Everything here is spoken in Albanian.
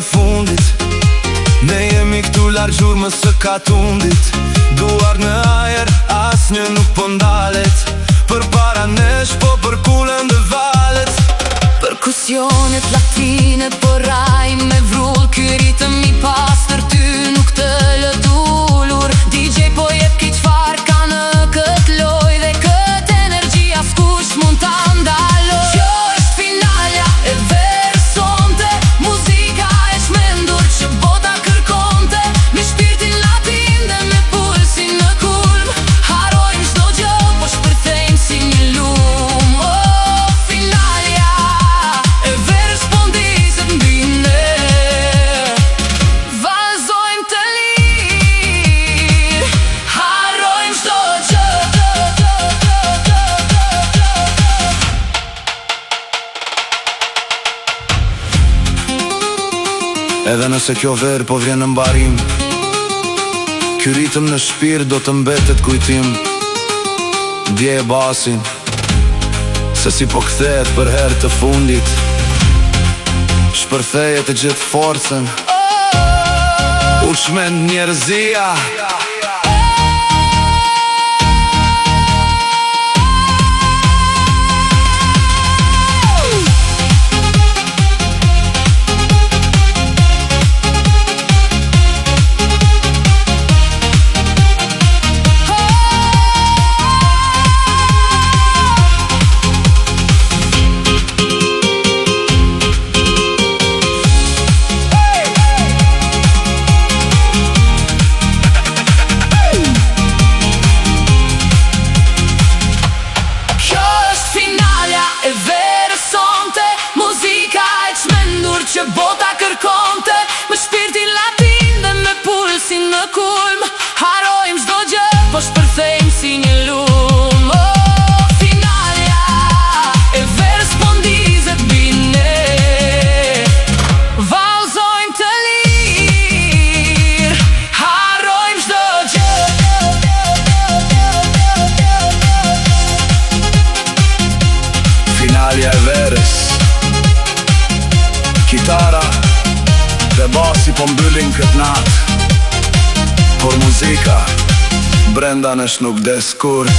fundit. Ne jemi këtu larg gjurmës së katundit. Duar në ajer, asnjë nuk po ndalet. Për para nesh, po për kulën dhe valet. Perkusionet latine po rajnë me vrull. Ky ritëm i pastër ty nuk të lë dulur. DJ po jep ki çfarë ka në kët loj. Dhe kët energji askush mund ta ndaloj. Kjo është finalja e versonte. Muzika e shmendur që bota kërkonte. Me shpirtin latin dhe me pulsin në kulm. Harojmë çdo gjë, po shpërthejmë si një lum. Oh, finalja e verës po ndizet mbi ne. Vallëzojmë të lirë, harojmë çdo gjë. Edhe nëse kjo verë po vjen në mbarim, ky ritëm në shpirt do të mbetet kujtim. Dje e basin, se si po kthehet për herë të fundit. Shpërtheje të gjithë forcën, u çmend njerëzia. Që bota kërkonte, me shpirtin latin dhe me pulsin në kulm. Harojmë çdo gjë, po shpërthejmë si një lum. Oh, finalja e verës po ndizet mbi ne. Vallëzojmë të lirë, harojmë çdo gjë. Finalja e verës, kitara dhe basi po mbyllin këtë natë. Por muzika brenda nesh nuk des kur.